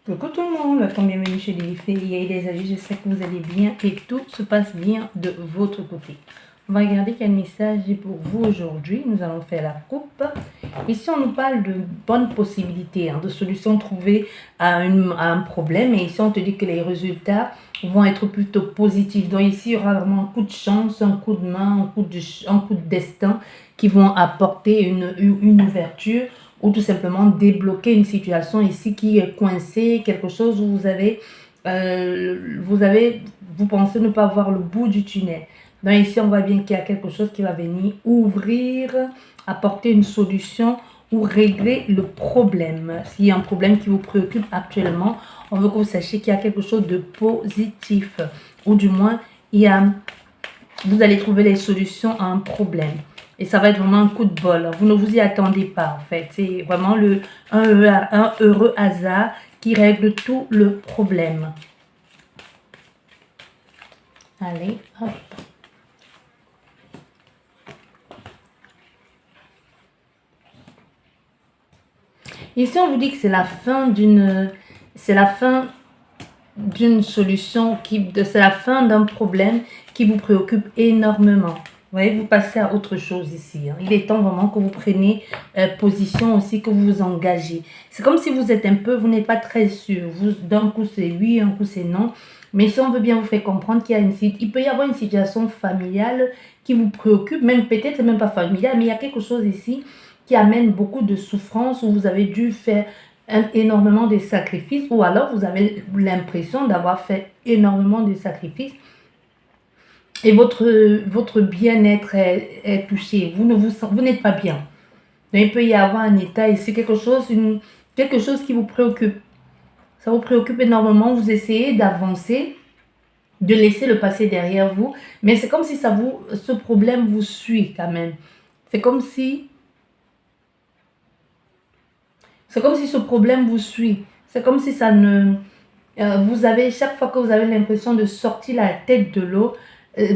Coucou tout le monde, bienvenue chez les filles et les amis, j'espère que vous allez bien et que tout se passe bien de votre côté. On va regarder quel message est pour vous aujourd'hui. Nous allons faire la coupe. Ici, on nous parle de bonnes possibilités, de solutions trouvées à un problème. Et ici, on te dit que les résultats vont être plutôt positifs. Donc ici, il y aura vraiment un coup de chance, un coup de main, un coup de destin qui vont apporter une ouverture ou tout simplement débloquer une situation ici qui est coincée, quelque chose où vous pensez ne pas voir le bout du tunnel. Donc ici, on voit bien qu'il y a quelque chose qui va venir ouvrir, apporter une solution ou régler le problème. S'il y a un problème qui vous préoccupe actuellement, on veut que vous sachiez qu'il y a quelque chose de positif. Ou du moins, vous allez trouver les solutions à un problème. Et ça va être vraiment un coup de bol. Vous ne vous y attendez pas en fait. C'est vraiment un heureux hasard qui règle tout le problème. Allez, hop. Ici, on vous dit que c'est la fin d'une solution, c'est la fin d'un problème qui vous préoccupe énormément. Vous voyez, vous passez à autre chose ici. Il est temps vraiment que vous preniez position aussi, que vous vous engagez. C'est comme si vous êtes vous n'êtes pas très sûr. D'un coup, c'est oui, un coup, c'est non. Mais si on veut bien vous faire comprendre il peut y avoir une situation familiale qui vous préoccupe, peut-être même pas familiale, mais il y a quelque chose ici qui amène beaucoup de souffrance, où vous avez dû faire énormément de sacrifices, ou alors vous avez l'impression d'avoir fait énormément de sacrifices et votre bien-être est touché. Vous n'êtes pas bien. Donc, il peut y avoir un état ici, quelque chose qui vous préoccupe. Ça vous préoccupe énormément. Vous essayez d'avancer, de laisser le passé derrière vous, mais c'est comme si ce problème vous suit quand même. C'est comme si ce problème vous suit. C'est comme si ça ne... chaque fois que vous avez l'impression de sortir la tête de l'eau,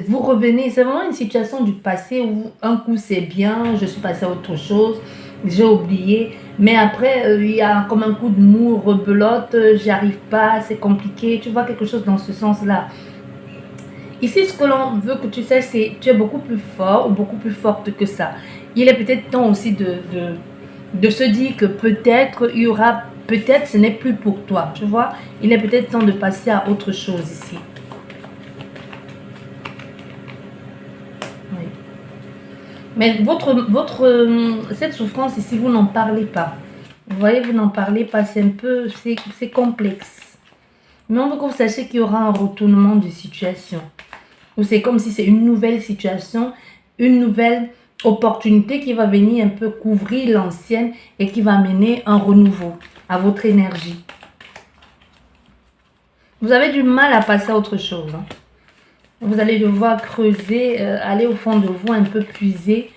vous revenez. C'est vraiment une situation du passé où un coup c'est bien, je suis passée à autre chose, j'ai oublié. Mais après, il y a comme un coup de mou, rebelote, j'y arrive pas, c'est compliqué. Tu vois quelque chose dans ce sens-là. Ici, ce que l'on veut que tu saches, c'est que tu es beaucoup plus fort ou beaucoup plus forte que ça. Il est peut-être temps aussi de se dire que peut-être ce n'est plus pour toi, tu vois. Il est peut-être temps de passer à autre chose ici. Oui. Mais cette souffrance ici, vous n'en parlez pas. Vous voyez, vous n'en parlez pas, c'est complexe. Mais on veut que vous sachiez qu'il y aura un retournement de situation. Ou c'est comme si c'est une nouvelle situation, une nouvelle opportunité qui va venir un peu couvrir l'ancienne et qui va amener un renouveau à votre énergie. Vous avez du mal à passer à autre chose. Vous allez devoir creuser, aller au fond de vous, un peu puiser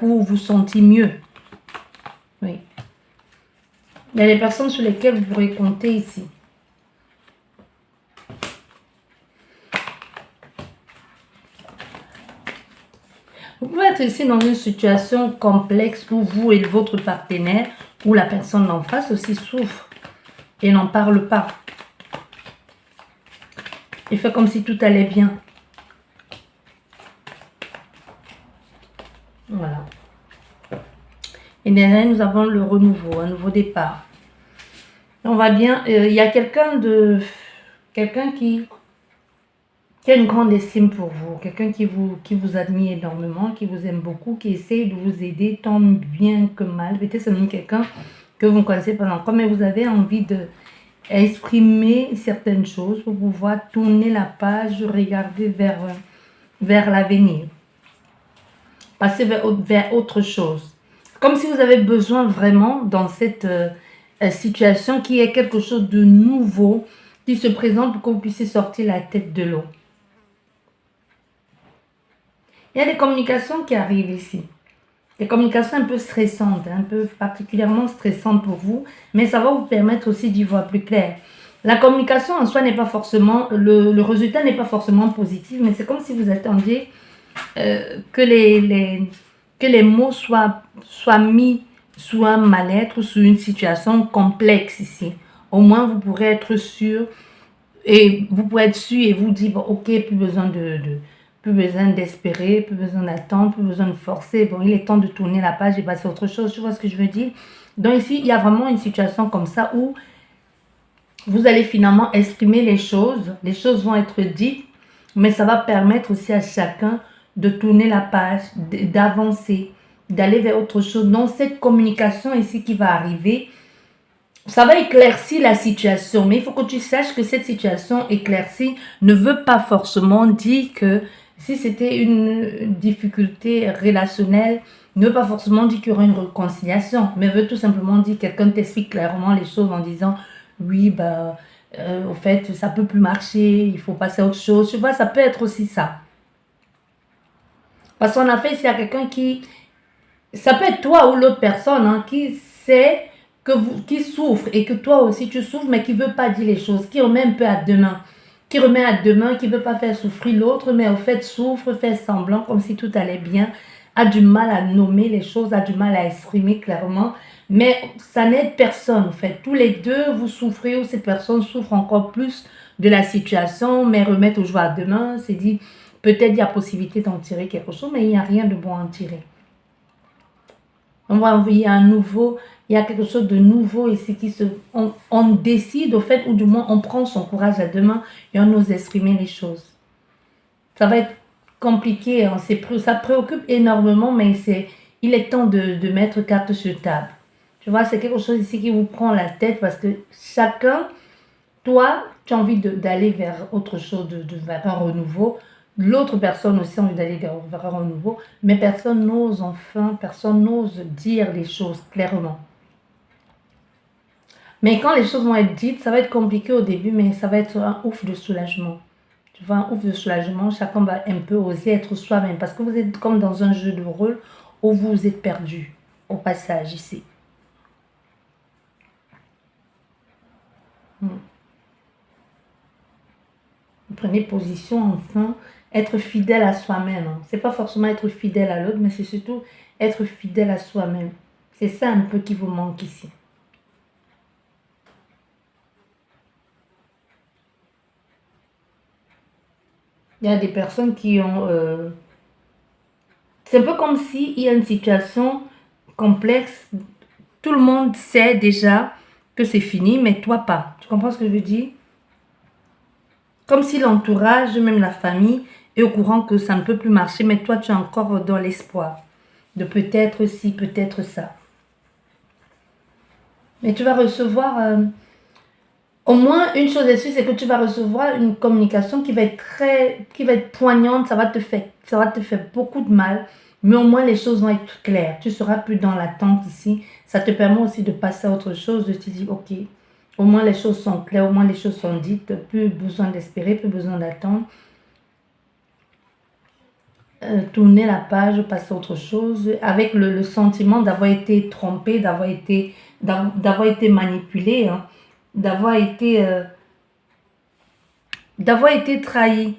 pour vous sentir mieux. Oui. Il y a des personnes sur lesquelles vous pourrez compter ici. Vous pouvez être ici dans une situation complexe où vous et votre partenaire ou la personne d'en face aussi souffre et n'en parle pas. Il fait comme si tout allait bien. Voilà. Et derrière, nous avons le renouveau, un nouveau départ. On va bien. Il y a quelqu'un qui a une grande estime pour vous, quelqu'un qui vous admire énormément, qui vous aime beaucoup, qui essaie de vous aider tant bien que mal. Peut-être c'est même quelqu'un que vous ne connaissez pas encore, mais vous avez envie d'exprimer certaines choses pour pouvoir tourner la page, regarder vers l'avenir, passer vers autre chose. Comme si vous avez besoin vraiment dans cette situation qui est quelque chose de nouveau qui se présente pour que vous puissiez sortir la tête de l'eau. Il y a des communications qui arrivent ici. Des communications un peu stressantes, un peu particulièrement stressantes pour vous, mais ça va vous permettre aussi d'y voir plus clair. La communication en soi n'est pas forcément, le résultat n'est pas forcément positif, mais c'est comme si vous attendiez que les mots soient mis sous un mal-être ou sous une situation complexe ici. au moins vous pourrez être sûr et vous pouvez être sûr et vous dire, bon, ok, plus besoin plus besoin d'espérer, plus besoin d'attendre, plus besoin de forcer. Bon, il est temps de tourner la page et passer à autre chose. Tu vois ce que je veux dire? Donc ici, il y a vraiment une situation comme ça où vous allez finalement exprimer les choses vont être dites, mais ça va permettre aussi à chacun de tourner la page, d'avancer, d'aller vers autre chose. Donc cette communication ici qui va arriver, ça va éclaircir la situation, mais il faut que tu saches que cette situation éclaircie ne veut pas forcément dire que si c'était une difficulté relationnelle, ne veut pas forcément dire qu'il y aura une réconciliation, mais veut tout simplement dire que quelqu'un t'explique clairement les choses en disant oui, bah, au fait, ça peut plus marcher, il faut passer à autre chose. Tu vois, ça peut être aussi ça. Parce qu'on a fait ici à quelqu'un qui, ça peut être toi ou l'autre personne hein, qui sait qui souffre et que toi aussi tu souffres, mais qui ne veut pas dire les choses, qui remet un peu à demain, qui ne veut pas faire souffrir l'autre, mais au fait souffre, fait semblant comme si tout allait bien, a du mal à nommer les choses, a du mal à exprimer clairement, mais ça n'aide personne en fait. Tous les deux, vous souffrez ou cette personne souffre encore plus de la situation, mais remet toujours à demain, c'est dit, peut-être il y a possibilité d'en tirer quelque chose, mais il n'y a rien de bon à en tirer. On va envoyer il y a quelque chose de nouveau ici on décide au fait, ou du moins on prend son courage à deux mains et on ose exprimer les choses. Ça va être compliqué, hein, ça préoccupe énormément, mais il est temps de mettre carte sur table. Tu vois, c'est quelque chose ici qui vous prend la tête parce que chacun, toi, tu as envie d'aller vers autre chose, vers un renouveau. L'autre personne aussi a envie d'aller vers un renouveau, mais personne n'ose dire les choses clairement. Mais quand les choses vont être dites, ça va être compliqué au début, mais ça va être un ouf de soulagement. Tu vois, un ouf de soulagement, chacun va un peu oser être soi-même, parce que vous êtes comme dans un jeu de rôle où vous êtes perdu au passage ici. Vous prenez position enfin, être fidèle à soi-même. Hein. C'est pas forcément être fidèle à l'autre, mais c'est surtout être fidèle à soi-même. C'est ça un peu qui vous manque ici. Il y a des personnes qui ont... c'est un peu comme s'il y a une situation complexe. Tout le monde sait déjà que c'est fini, mais toi pas. Tu comprends ce que je veux dire? Comme si l'entourage, même la famille, est au courant que ça ne peut plus marcher, mais toi, tu es encore dans l'espoir de peut-être ci, peut-être ça. Mais tu vas recevoir... au moins, une chose est sûre, c'est que tu vas recevoir une communication qui va être poignante, ça va te faire beaucoup de mal, mais au moins les choses vont être claires. Tu seras plus dans l'attente ici. Ça te permet aussi de passer à autre chose, de te dire, ok, au moins les choses sont claires, au moins les choses sont dites, plus besoin d'espérer, plus besoin d'attendre. Tourner la page, passer à autre chose, avec le sentiment d'avoir été trompé, d'avoir été manipulé, hein, d'avoir été trahi.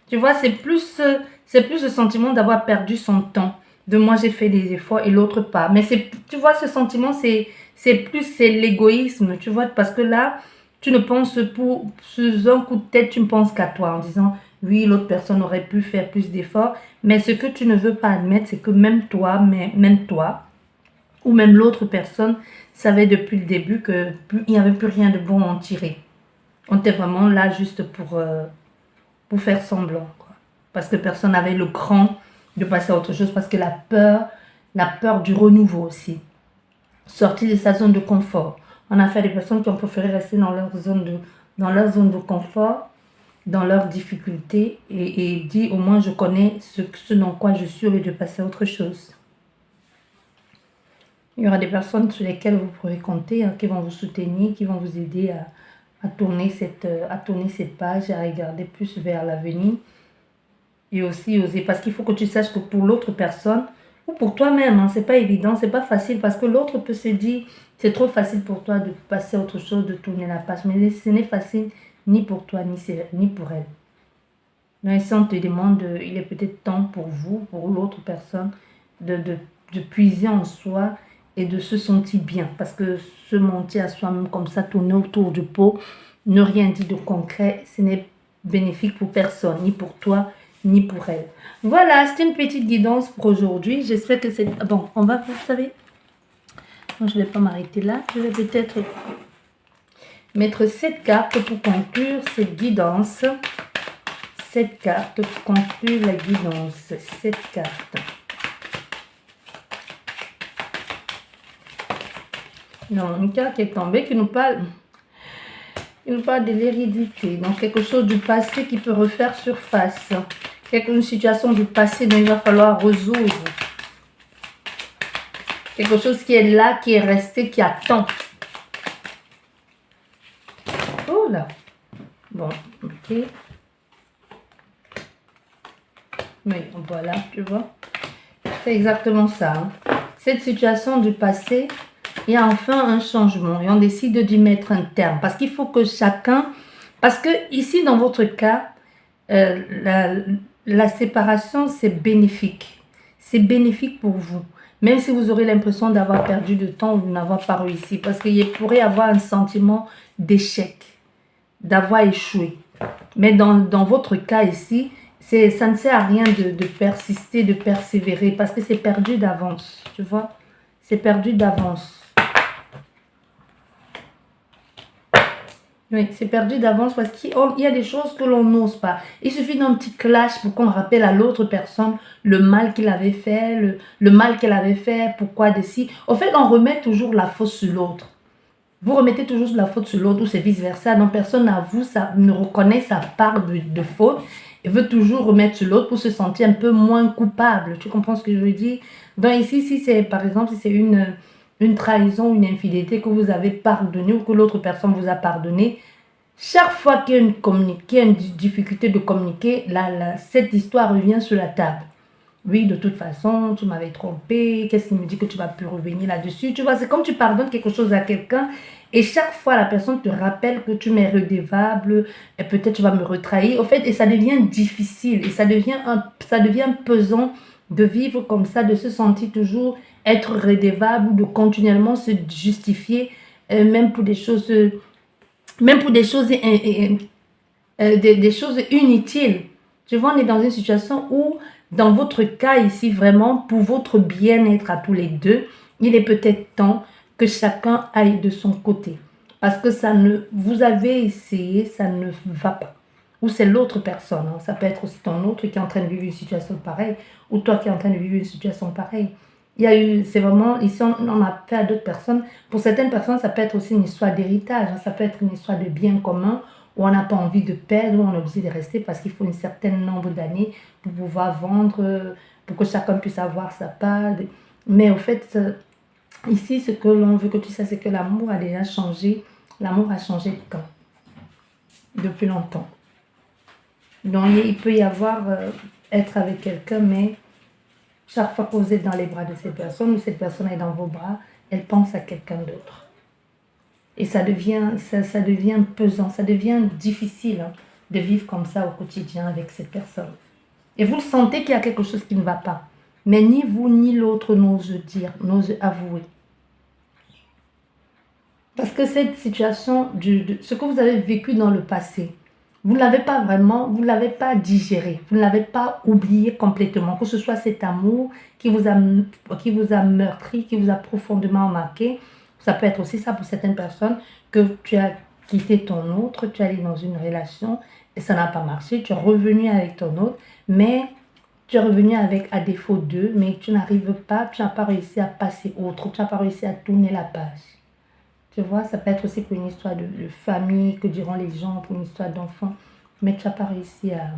Tu vois, c'est plus le sentiment d'avoir perdu son temps. De moi, j'ai fait des efforts et l'autre pas. Mais tu vois, ce sentiment, c'est l'égoïsme, tu vois, parce que là, tu ne penses sous un coup de tête, tu ne penses qu'à toi en disant, oui, l'autre personne aurait pu faire plus d'efforts. Mais ce que tu ne veux pas admettre, c'est que même toi, ou même l'autre personne, savait depuis le début qu'il n'y avait plus rien de bon à en tirer. On était vraiment là juste pour faire semblant. Quoi. Parce que personne n'avait le cran de passer à autre chose. Parce que la peur du renouveau aussi. Sortir de sa zone de confort. On a fait des personnes qui ont préféré rester dans leur zone de confort, dans leurs difficultés, et dire au moins je connais ce dans quoi je suis au lieu de passer à autre chose. Il y aura des personnes sur lesquelles vous pourrez compter, hein, qui vont vous soutenir, qui vont vous aider à tourner cette page, à regarder plus vers l'avenir. Et aussi oser, parce qu'il faut que tu saches que pour l'autre personne, ou pour toi-même, hein, c'est pas évident, c'est pas facile, parce que l'autre peut se dire, c'est trop facile pour toi de passer à autre chose, de tourner la page, mais ce n'est facile ni pour toi, ni pour elle. Donc si on te demande, il est peut-être temps pour vous, pour l'autre personne, de puiser en soi et de se sentir bien. Parce que se mentir à soi-même comme ça, tourner autour du pot, ne rien dire de concret, ce n'est bénéfique pour personne, ni pour toi, ni pour elle. Voilà, c'est une petite guidance pour aujourd'hui. J'espère que c'est... Bon, on va, vous savez, moi, je ne vais pas m'arrêter là. Je vais peut-être mettre 7 cartes pour conclure cette guidance. 7 cartes pour conclure la guidance. 7 cartes. Non, une carte qui est tombée qui nous parle de l'hérédité. Donc, quelque chose du passé qui peut refaire surface. Une situation du passé dont il va falloir résoudre. Quelque chose qui est là, qui est resté, qui attend. Oh là. Bon, ok. Mais voilà, tu vois. C'est exactement ça. Hein. Cette situation du passé, il y a enfin un changement. Et on décide d'y mettre un terme. Parce qu'il faut que chacun... Parce que ici, dans votre cas, la séparation, c'est bénéfique. C'est bénéfique pour vous. Même si vous aurez l'impression d'avoir perdu de temps ou de n'avoir pas réussi. Parce qu'il pourrait y avoir un sentiment d'échec, d'avoir échoué. Mais dans votre cas ici, ça ne sert à rien de persister, de persévérer. Parce que c'est perdu d'avance. Tu vois? C'est perdu d'avance. Oui, c'est perdu d'avance parce qu'il y a des choses que l'on n'ose pas. Il suffit d'un petit clash pour qu'on rappelle à l'autre personne le mal qu'il avait fait, le mal qu'elle avait fait, pourquoi de si. Au fait, on remet toujours la faute sur l'autre. Vous remettez toujours la faute sur l'autre ou c'est vice-versa. Donc, personne n'avoue, ne reconnaît sa part de faute et veut toujours remettre sur l'autre pour se sentir un peu moins coupable. Tu comprends ce que je veux dire? Donc, ici, si c'est, par exemple, si c'est une trahison, une infidélité que vous avez pardonné ou que l'autre personne vous a pardonné, chaque fois qu'il y a une difficulté de communiquer, cette histoire revient sur la table. Oui, de toute façon, tu m'avais trompé, qu'est-ce qui me dit que tu vas plus revenir là-dessus? Tu vois, c'est comme tu pardonnes quelque chose à quelqu'un et chaque fois la personne te rappelle que tu m'es redevable et peut-être tu vas me retrahir. Au fait, et ça devient difficile et ça devient pesant de vivre comme ça, de se sentir toujours être redevable ou de continuellement se justifier, même pour des choses des choses inutiles. Tu vois, on est dans une situation où, dans votre cas ici, vraiment, pour votre bien-être à tous les deux, il est peut-être temps que chacun aille de son côté. Parce que vous avez essayé, ça ne va pas. Ou c'est l'autre personne. Hein. Ça peut être aussi ton autre qui est en train de vivre une situation pareille, ou toi qui es en train de vivre une situation pareille. C'est vraiment, ici on a fait à d'autres personnes. Pour certaines personnes, ça peut être aussi une histoire d'héritage. Hein. Ça peut être une histoire de bien commun où on n'a pas envie de perdre, où on est obligé de rester parce qu'il faut un certain nombre d'années pour pouvoir vendre, pour que chacun puisse avoir sa part. Mais au fait, ici, ce que l'on veut que tu saches, c'est que l'amour a déjà changé. L'amour a changé de camp depuis longtemps. Donc, il peut y avoir être avec quelqu'un, mais chaque fois que vous êtes dans les bras de cette personne ou cette personne est dans vos bras, elle pense à quelqu'un d'autre. Et ça devient pesant, ça devient difficile hein, de vivre comme ça au quotidien avec cette personne. Et vous sentez qu'il y a quelque chose qui ne va pas. Mais ni vous ni l'autre n'ose dire, n'ose avouer. Parce que cette situation, ce que vous avez vécu dans le passé, vous ne l'avez pas vraiment, vous ne l'avez pas digéré, vous ne l'avez pas oublié complètement, que ce soit cet amour qui vous a meurtri, qui vous a profondément marqué. Ça peut être aussi ça pour certaines personnes, que tu as quitté ton autre, tu es allé dans une relation et ça n'a pas marché, tu es revenu avec ton autre, mais tu es revenu à défaut d'eux, mais tu n'arrives pas, tu n'as pas réussi à passer autre, tu n'as pas réussi à tourner la page. Tu vois, ça peut être aussi pour une histoire de famille, que diront les gens, pour une histoire d'enfant. Mais tu n'as pas réussi à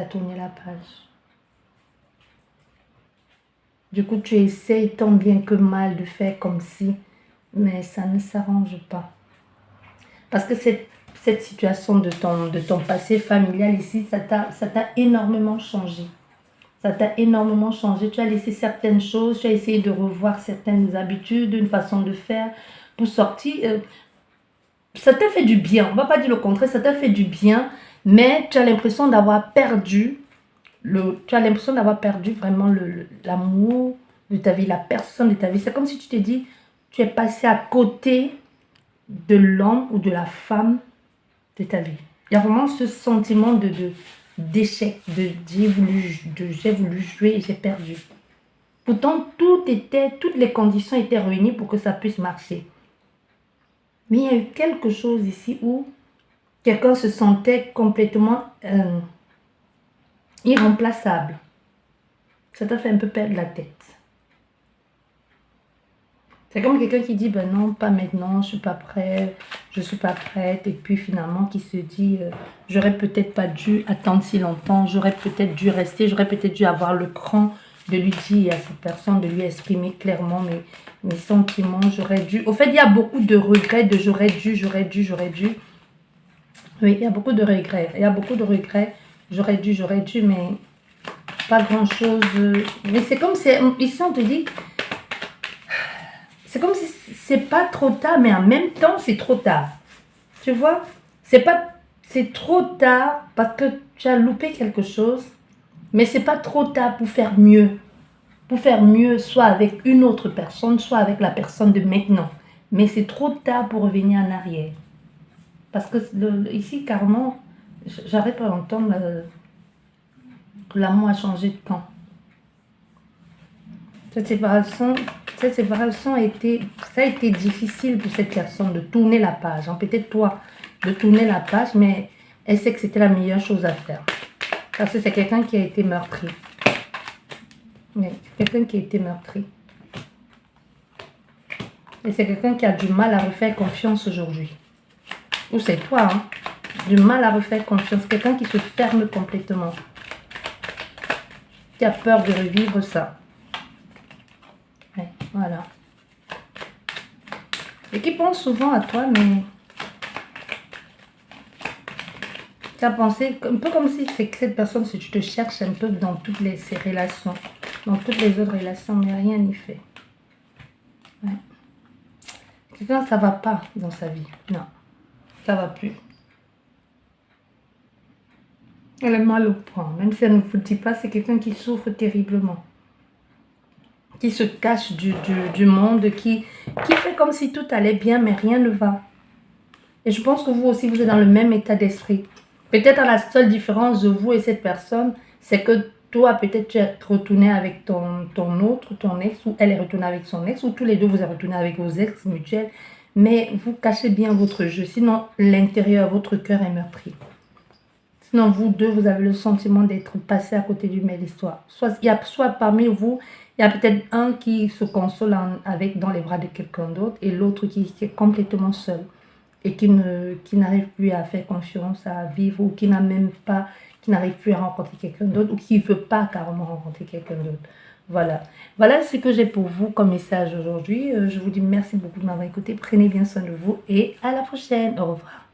tourner la page. Du coup, tu essayes tant bien que mal de faire comme si, mais ça ne s'arrange pas. Parce que cette situation de ton passé familial ici, ça t'a énormément changé. Ça t'a énormément changé. Tu as laissé certaines choses, tu as essayé de revoir certaines habitudes, une façon de faire pour sortir. Ça t'a fait du bien. On ne va pas dire le contraire, ça t'a fait du bien, mais tu as l'impression d'avoir perdu vraiment l'amour de ta vie, la personne de ta vie. C'est comme si tu te dis, tu es passé à côté de l'homme ou de la femme de ta vie. Il y a vraiment ce sentiment d'échec, de j'ai voulu jouer et j'ai perdu. Pourtant, toutes les conditions étaient réunies pour que ça puisse marcher. Mais il y a eu quelque chose ici où quelqu'un se sentait complètement irremplaçable. Ça t'a fait un peu perdre la tête. C'est comme quelqu'un qui dit, ben non, pas maintenant, je suis pas prêt, je suis pas prête. Et puis finalement, qui se dit, j'aurais peut-être pas dû attendre si longtemps, j'aurais peut-être dû rester, j'aurais peut-être dû avoir le cran de lui dire à cette personne, de lui exprimer clairement mes sentiments, j'aurais dû. Au fait, il y a beaucoup de regrets de j'aurais dû. Oui, il y a beaucoup de regrets. J'aurais dû, mais pas grand-chose. Mais c'est comme si, ici on te dit, c'est comme si c'est pas trop tard, mais en même temps, c'est trop tard. Tu vois? C'est trop tard parce que tu as loupé quelque chose, mais c'est pas trop tard pour faire mieux. Pour faire mieux, soit avec une autre personne, soit avec la personne de maintenant. Mais c'est trop tard pour revenir en arrière. Parce que ici, carrément, j'arrête pas d'entendre que l'amour a changé de camp. Cette séparation ça a été difficile pour cette personne de tourner la page. Hein. Peut-être toi, de tourner la page, mais elle sait que c'était la meilleure chose à faire. Parce que c'est quelqu'un qui a été meurtri. Oui, quelqu'un qui a été meurtri. Et c'est quelqu'un qui a du mal à refaire confiance aujourd'hui. Ou c'est toi, hein? Du mal à refaire confiance. Quelqu'un qui se ferme complètement. Qui a peur de revivre ça. Ouais, voilà. Et qui pense souvent à toi, mais tu as pensé, un peu comme si c'est que cette personne, si tu te cherches un peu dans toutes ces relations, dans toutes les autres relations, mais rien n'y fait. Ouais. Quelqu'un, ça va pas dans sa vie. Non, ça va plus. Elle est mal au point. Même si elle ne vous dit pas, c'est quelqu'un qui souffre terriblement. Qui se cache du monde, qui fait comme si tout allait bien, mais rien ne va. Et je pense que vous aussi, vous êtes dans le même état d'esprit. Peut-être la seule différence de vous et cette personne, c'est que toi, peut-être tu es retourné avec ton ex, ou elle est retournée avec son ex, ou tous les deux vous êtes retournés avec vos ex mutuels, mais vous cachez bien votre jeu. Sinon, l'intérieur, votre cœur est meurtri. Sinon, vous deux, vous avez le sentiment d'être passé à côté du belle histoire. Soit parmi vous, il y a peut-être un qui se console dans les bras de quelqu'un d'autre et l'autre qui est complètement seul et qui n'arrive plus à faire confiance, à vivre, ou qui n'arrive plus à rencontrer quelqu'un d'autre, ou qui ne veut pas carrément rencontrer quelqu'un d'autre. Voilà. Voilà ce que j'ai pour vous comme message aujourd'hui. Je vous dis merci beaucoup de m'avoir écouté. Prenez bien soin de vous et à la prochaine. Au revoir.